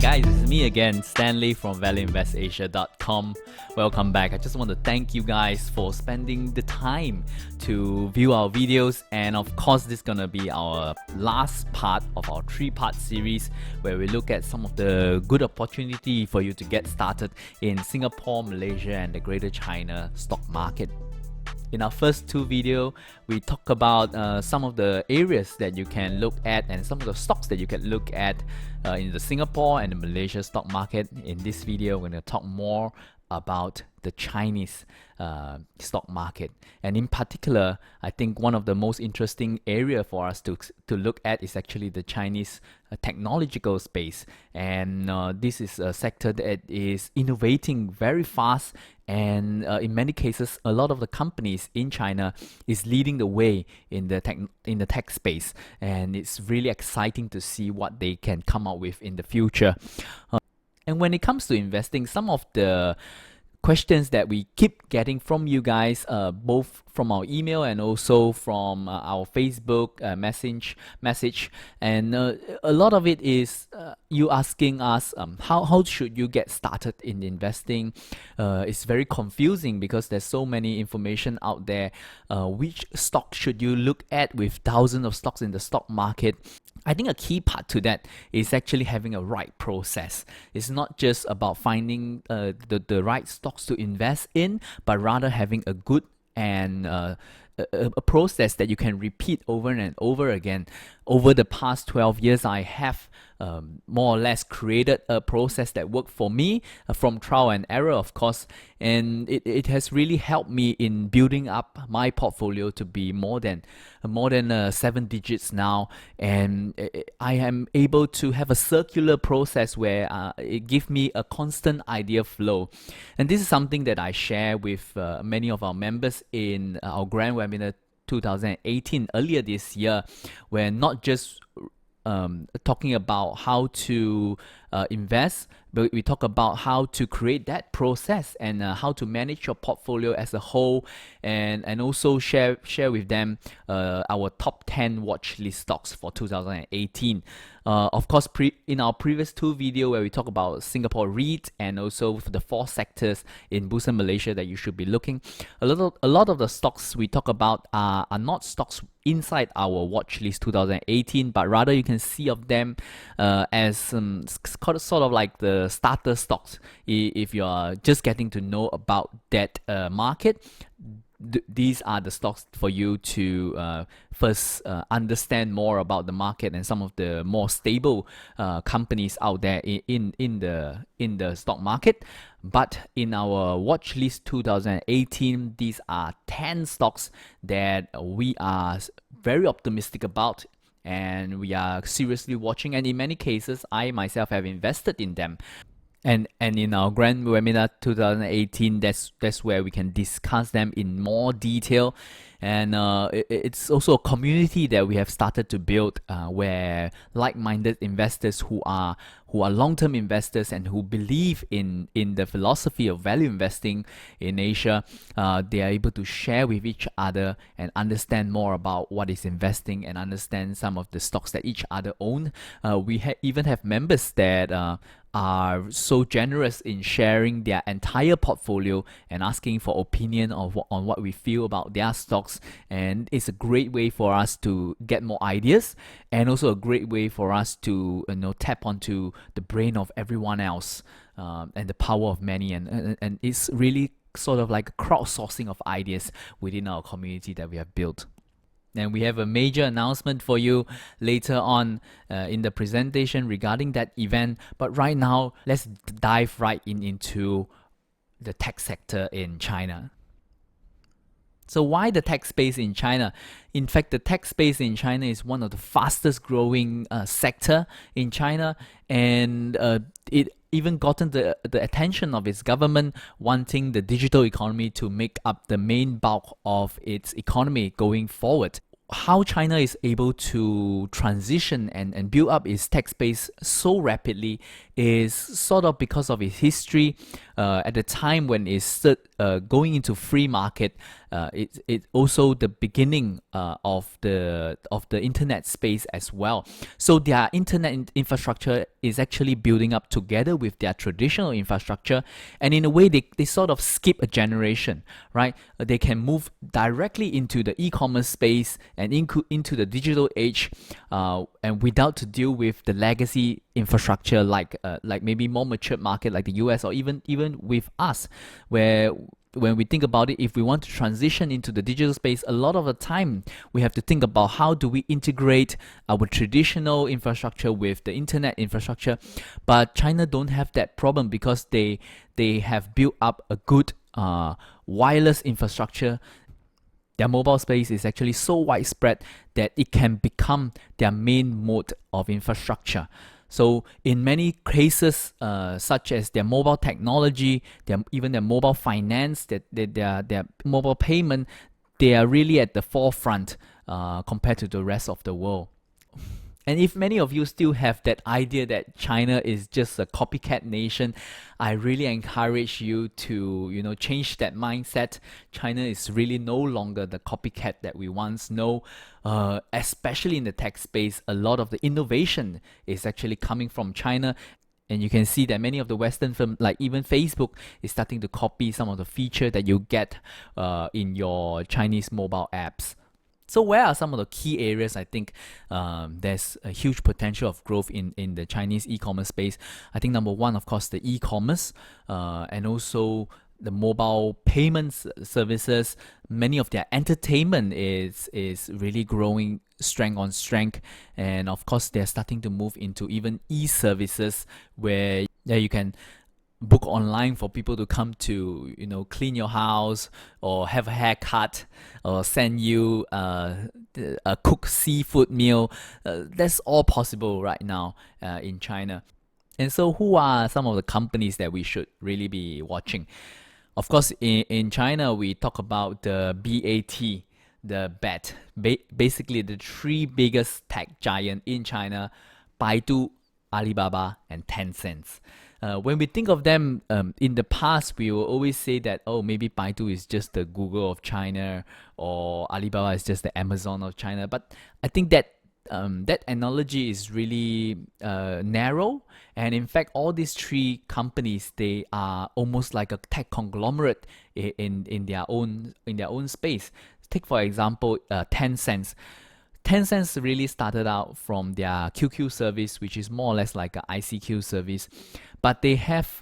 guys, it's me again, Stanley from valueinvestasia.com. Welcome back. I just want to thank you guys for spending the time to view our videos, and of course this is gonna be our last part of our 3-part series where we look at some of the good opportunity for you to get started in Singapore, Malaysia and the Greater China stock market. In our first 2 videos, we talk about some of the areas that you can look at and some of the stocks that you can look at in the Singapore and the Malaysia stock market. In this video, we're going to talk more about the Chinese stock market, and in particular, I think one of the most interesting area for us to look at is actually the Chinese technological space. And this is a sector that is innovating very fast, and in many cases a lot of the companies in China is leading the way in the tech space, and it's really exciting to see what they can come up with in the future. And when it comes to investing, some of the questions that we keep getting from you guys, both from our email and also from our Facebook message, and a lot of it is you asking us how should you get started in investing. It's very confusing because there's so many information out there. Which stock should you look at with thousands of stocks in the stock market? I think a key part to that is actually having a right process. It's not just about finding the right stocks to invest in, but rather having a good and a process that you can repeat over and over again. Over the past 12 years, I have more or less created a process that worked for me from trial and error, of course, and it has really helped me in building up my portfolio to be more than 7 digits now, and I am able to have a circular process where it gives me a constant idea flow. And this is something that I share with many of our members in our grand webinar 2018 earlier this year. We're not just talking about how to invest, but we talk about how to create that process and how to manage your portfolio as a whole, and also share with them our top 10 watch list stocks for 2018. Of course, in our previous 2 videos where we talk about Singapore REIT and also the 4 sectors in Bursa Malaysia that you should be looking, a lot of the stocks we talk about are not stocks inside our watch list 2018, but rather you can see of them as sort of like the starter stocks. If you are just getting to know about that market, these are the stocks for you to first understand more about the market and some of the more stable companies out there in the stock market. But in our watch list 2018, these are 10 stocks that we are very optimistic about, and we are seriously watching, and in many cases I myself have invested in them. And in our grand webinar 2018, that's where we can discuss them in more detail. And it's also a community that we have started to build, where like-minded investors who are long-term investors and who believe in the philosophy of value investing in Asia, they are able to share with each other and understand more about what is investing and understand some of the stocks that each other own. We even have members that are so generous in sharing their entire portfolio and asking for opinion on what we feel about their stocks. And it's a great way for us to get more ideas, and also a great way for us to tap onto the brain of everyone else, and the power of many, and it's really sort of like a crowdsourcing of ideas within our community that we have built. And we have a major announcement for you later on in the presentation regarding that event. But right now, let's dive right into the tech sector in China. So why the tech space in China? In fact, the tech space in China is one of the fastest growing sector in China, and it even gotten the attention of its government, wanting the digital economy to make up the main bulk of its economy going forward. How China is able to transition and build up its tech space so rapidly is sort of because of its history. At the time when it's going into free market, it's also the beginning of the internet space as well. So their internet infrastructure is actually building up together with their traditional infrastructure, and in a way they sort of skip a generation, right? They can move directly into the e-commerce space and into the digital age, and without to deal with the legacy infrastructure like maybe more mature market like the US, or even with us, where when we think about it, if we want to transition into the digital space, a lot of the time we have to think about how do we integrate our traditional infrastructure with the internet infrastructure. But China don't have that problem because they have built up a good wireless infrastructure. Their mobile space is actually so widespread that it can become their main mode of infrastructure. So in many cases, such as their mobile technology, even their mobile finance, their mobile payment, they are really at the forefront compared to the rest of the world. And if many of you still have that idea that China is just a copycat nation, I really encourage you to, change that mindset. China is really no longer the copycat that we once know. Especially in the tech space, a lot of the innovation is actually coming from China. And you can see that many of the Western firms, like even Facebook, is starting to copy some of the feature that you get in your Chinese mobile apps. So where are some of the key areas I think there's a huge potential of growth in the Chinese e-commerce space? I think number one, of course, the e-commerce and also the mobile payments services. Many of their entertainment is really growing strength on strength, and of course they're starting to move into even e-services where you can book online for people to come to clean your house or have a haircut or send you a cooked seafood meal. That's all possible right now in China. And so who are some of the companies that we should really be watching? Of course, in China we talk about the BAT, basically the three biggest tech giant in China: Baidu, Alibaba, and Tencent. When we think of them in the past, we will always say that, oh, maybe Baidu is just the Google of China, or Alibaba is just the Amazon of China. But I think that that analogy is really narrow. And in fact, all these three companies, they are almost like a tech conglomerate in their own space. Take for example, Tencent. Tencent really started out from their QQ service, which is more or less like an ICQ service, but they have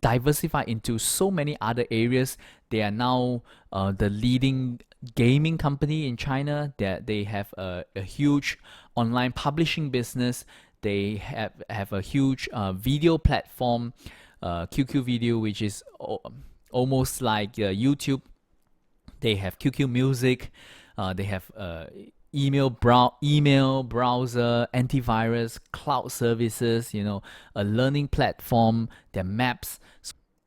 diversified into so many other areas. They are now the leading gaming company in China. They have a huge online publishing business. They have a huge video platform, QQ Video, which is almost like YouTube. They have QQ Music. They have email browser, antivirus, cloud services, a learning platform, their maps.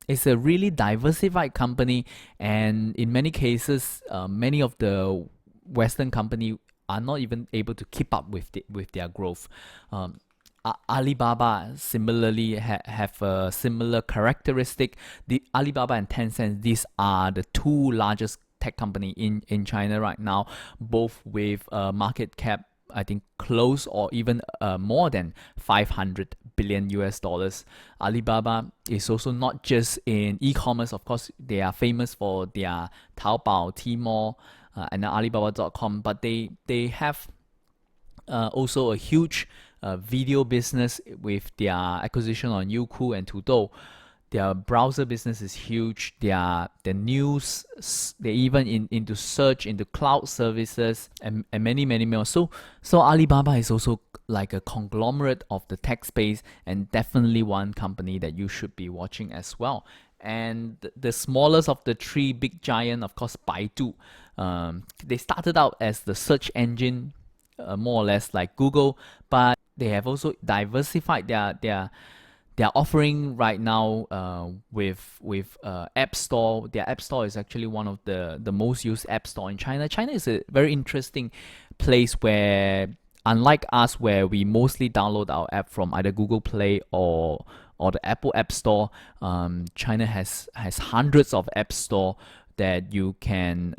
It's a really diversified company, and in many cases, many of the Western companies are not even able to keep up with their growth. Alibaba similarly have a similar characteristic. The Alibaba and Tencent, these are the two largest tech company in China right now, both with market cap, I think, close or even more than 500 billion US dollars. Alibaba is also not just in e-commerce. Of course, they are famous for their Taobao, Tmall, and Alibaba.com, but they have also a huge video business with their acquisition on Youku and Tudou. Their browser business is huge. Their news, they even into search, into cloud services, and many more. So Alibaba is also like a conglomerate of the tech space, and definitely one company that you should be watching as well. And the smallest of the three big giant, of course, Baidu. They started out as the search engine, more or less like Google, but they have also diversified their offering right now with App Store. Their App Store is actually one of the most used App Store in China. China is a very interesting place where, unlike us, where we mostly download our app from either Google Play or the Apple App Store, China has hundreds of App Store that you can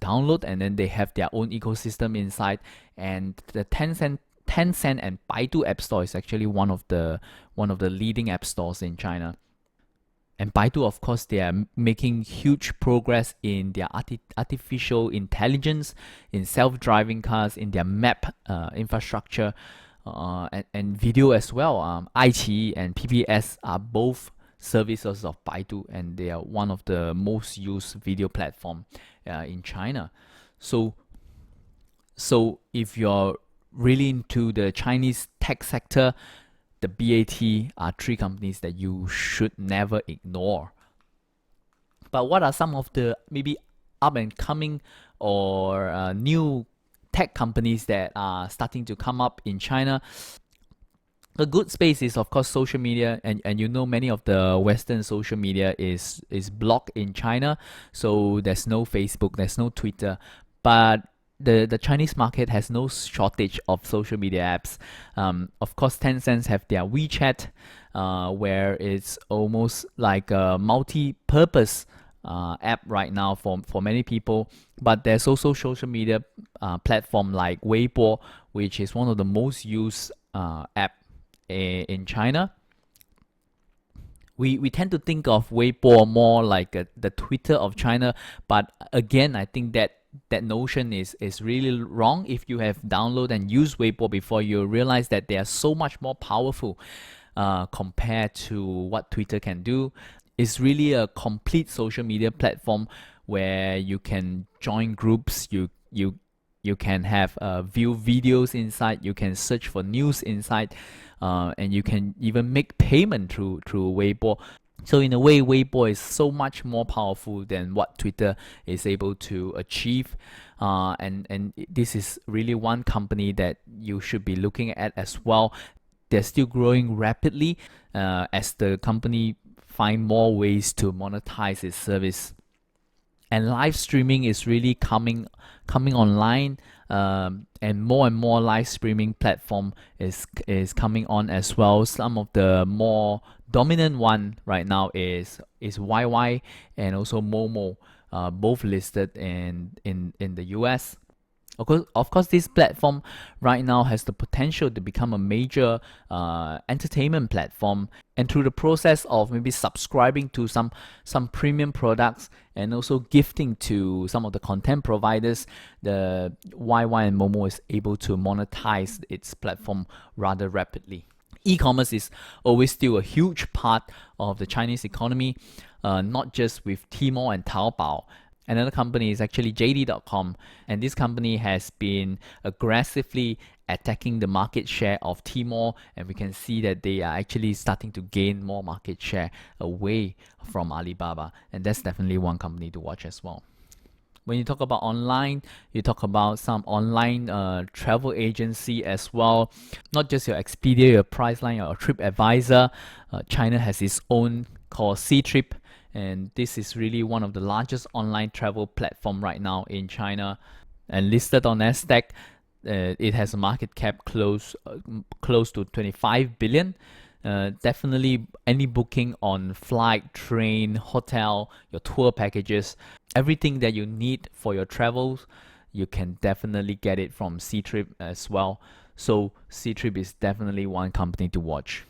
download, and then they have their own ecosystem inside. And the Tencent and Baidu App Store is actually one of the leading app stores in China. And Baidu, of course, they are making huge progress in their artificial intelligence, in self-driving cars, in their map infrastructure, and video as well. iQIYI and PPS are both services of Baidu, and they are one of the most used video platform in China. So if you're really into the Chinese tech sector, the BAT are three companies that you should never ignore. But what are some of the maybe up and coming or new tech companies that are starting to come up in China? A good space is, of course, social media, and many of the Western social media is blocked in China, so there's no Facebook, there's no Twitter, but the Chinese market has no shortage of social media apps. Of course, Tencent have their WeChat, where it's almost like a multi-purpose app right now for many people. But there's also social media platform like Weibo, which is one of the most used app in China. We tend to think of Weibo more like the Twitter of China, but again, I think that notion is really wrong. If you have downloaded and used Weibo before, you realize that they are so much more powerful compared to what Twitter can do. It's really a complete social media platform where you can join groups, you can have view videos inside, you can search for news inside, and you can even make payment through Weibo. So in a way, Weibo is so much more powerful than what Twitter is able to achieve. And this is really one company that you should be looking at as well. They're still growing rapidly as the company find more ways to monetize its service. And live streaming is really coming online, and more live streaming platform is coming on as well. Some of the more dominant one right now is YY and also Momo, both listed in the US. Of course, this platform right now has the potential to become a major entertainment platform, and through the process of maybe subscribing to some premium products and also gifting to some of the content providers, the YY and Momo is able to monetize its platform rather rapidly. E-commerce is always still a huge part of the Chinese economy, not just with Tmall and Taobao. Another company is actually JD.com, and this company has been aggressively attacking the market share of Tmall, and we can see that they are actually starting to gain more market share away from Alibaba, and that's definitely one company to watch as well. When you talk about online, you talk about some online travel agency as well. Not just your Expedia, your Priceline, or TripAdvisor. China has its own called Seatrip, and this is really one of the largest online travel platform right now in China, and listed on Nasdaq. It has a market cap close to 25 billion. Definitely any booking on flight, train, hotel, your tour packages, everything that you need for your travels, you can definitely get it from Seatrip as well. So Seatrip is definitely one company to watch.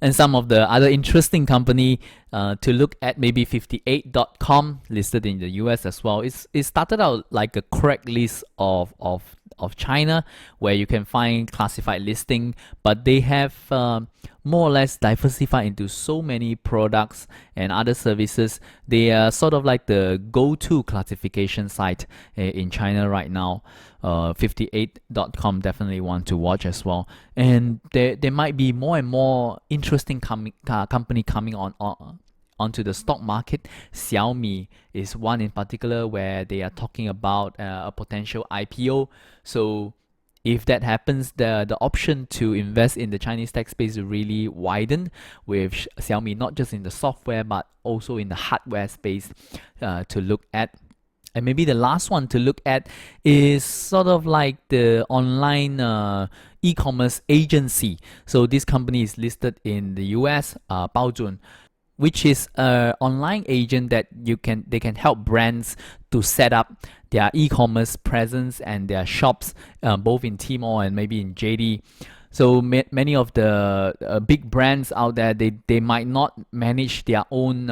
And some of the other interesting company to look at, maybe 58.com, listed in the US as well. It started out like a Craigslist of China, where you can find classified listing, but they have more or less diversified into so many products and other services. They are sort of like the go-to classification site in China right now. 58.com definitely want to watch as well, and there might be more and more interesting company coming onto the stock market. Xiaomi is one in particular where they are talking about a potential IPO. So if that happens, the option to invest in the Chinese tech space is really widened, with Xiaomi not just in the software but also in the hardware space to look at. And maybe the last one to look at is sort of like the online e-commerce agency. So this company is listed in the US, Powtoon. which is an online agent that they can help brands to set up their e-commerce presence and their shops, both in Tmall and maybe in JD. So many of the big brands out there, they might not manage their own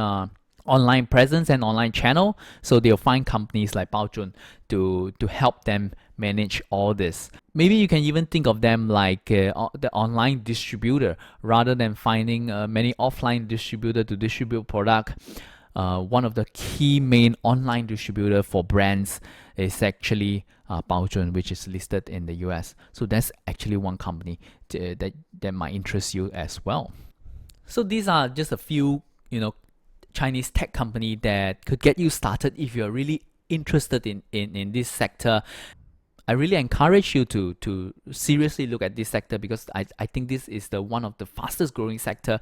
online presence and online channel, so they'll find companies like Powtoon to help them manage all this. Maybe you can even think of them like the online distributor rather than finding many offline distributor to distribute product. One of the key main online distributor for brands is actually Powtoon, which is listed in the US. So that's actually one company that might interest you as well. So these are just a few, Chinese tech company that could get you started if you're really interested in this sector. I really encourage you to seriously look at this sector, because I think this is one of the fastest growing sector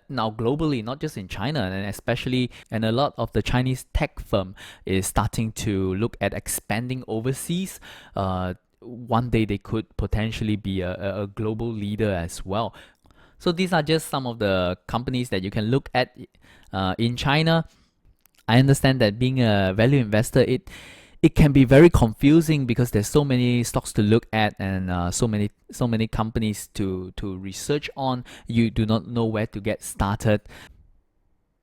now globally, not just in China, and a lot of the Chinese tech firm is starting to look at expanding overseas. One day they could potentially be a global leader as well. So these are just some of the companies that you can look at in China. I understand that being a value investor, it can be very confusing because there's so many stocks to look at and so many companies to research on. You do not know where to get started,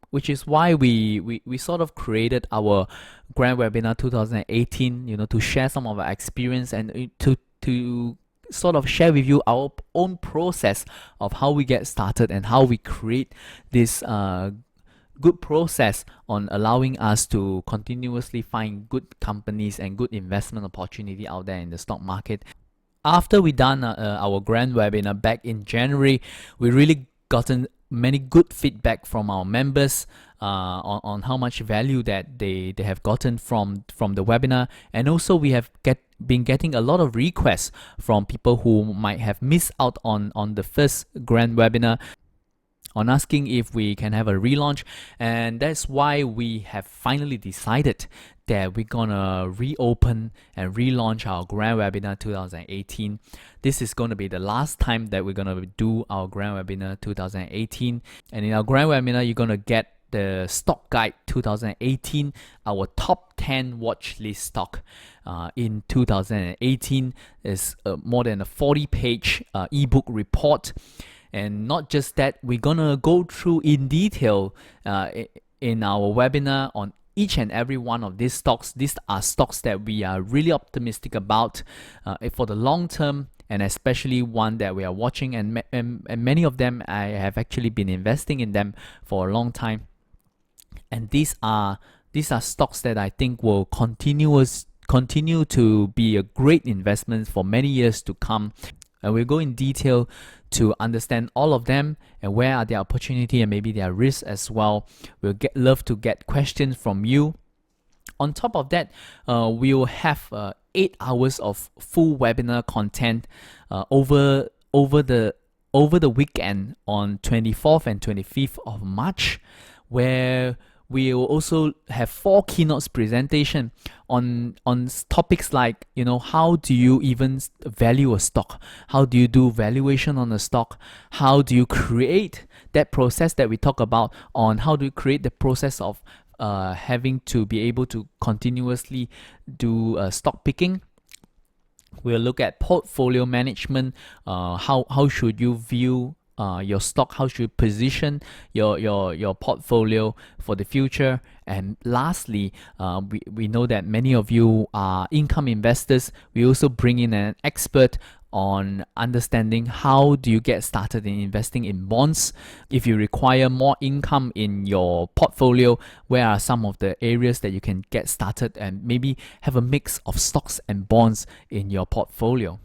which is why we sort of created our Grand Webinar 2018, to share some of our experience and to sort of share with you our own process of how we get started and how we create this good process on allowing us to continuously find good companies and good investment opportunity out there in the stock market. After we done our Grand Webinar back in January, we really gotten many good feedback from our members on how much value that they have gotten from the webinar. And also we have been getting a lot of requests from people who might have missed out on the first Grand Webinar, on asking if we can have a relaunch. And that's why we have finally decided that we're gonna reopen and relaunch our Grand Webinar 2018. This is going to be the last time that we're gonna do our Grand Webinar 2018. And in our Grand Webinar, you're gonna get the Stock Guide 2018, our top 10 watch list stock in 2018. Is more than a 40-page ebook report. And not just that, we're gonna go through in detail in our webinar on each and every one of these stocks. These are stocks that we are really optimistic about for the long term, and especially one that we are watching, and many of them I have actually been investing in them for a long time. And these are stocks that I think will continue to be a great investment for many years to come. And we'll go in detail to understand all of them and where are their opportunity and maybe their risks as well. We'll love to get questions from you. On top of that, we will have 8 hours of full webinar content over the weekend on 24th and 25th of March, where we will also have 4 keynotes presentation on topics like, how do you even value a stock? How do you do valuation on a stock? How do you create that process that we talk about on how do you create the process of having to be able to continuously do stock picking? We'll look at portfolio management. How should you view your stock? How should you position your portfolio for the future? And lastly, we know that many of you are income investors. We also bring in an expert on understanding how do you get started in investing in bonds. If you require more income in your portfolio, where are some of the areas that you can get started and maybe have a mix of stocks and bonds in your portfolio?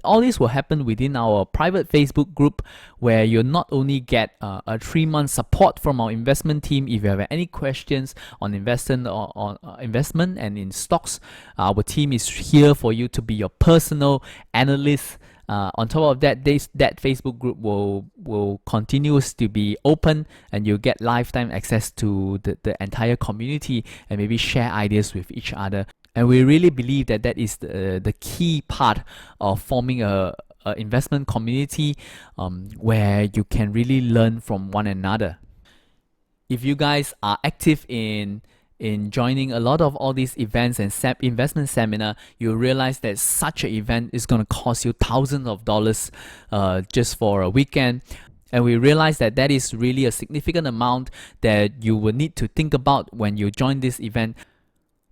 All this will happen within our private Facebook group, where you'll not only get a 3-month support from our investment team. If you have any questions on investment or on investment and in stocks, our team is here for you to be your personal analyst. On top of that, that Facebook group will continue to be open, and you'll get lifetime access to the entire community and maybe share ideas with each other. And we really believe that is the key part of forming a investment community where you can really learn from one another. If you guys are active in joining a lot of all these events and investment seminar, you realize that such an event is going to cost you thousands of dollars just for a weekend. And we realize that that is really a significant amount that you will need to think about when you join this event.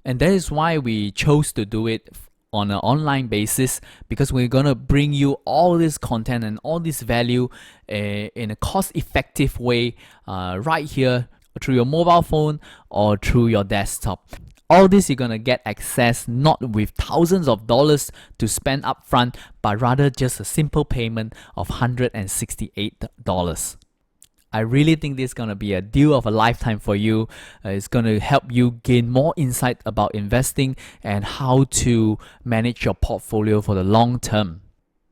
And that is why we chose to do it on an online basis, because we're going to bring you all this content and all this value in a cost-effective way right here through your mobile phone or through your desktop. All this you're gonna get access not with thousands of dollars to spend upfront, but rather just a simple payment of $168. I really think this is gonna be a deal of a lifetime for you. It's gonna help you gain more insight about investing and how to manage your portfolio for the long term.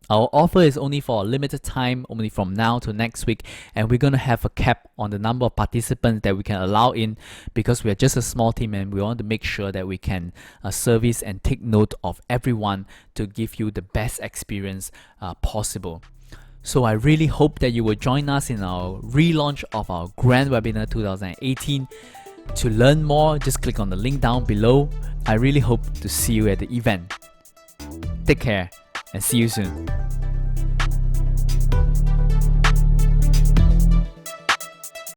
Our offer is only for a limited time, only from now to next week, and we're going to have a cap on the number of participants that we can allow in, because we are just a small team and we want to make sure that we can service and take note of everyone to give you the best experience possible. So I really hope that you will join us in our relaunch of our Grand Webinar 2018. To learn more, just click on the link down below. I really hope to see you at the event. Take care and see you soon.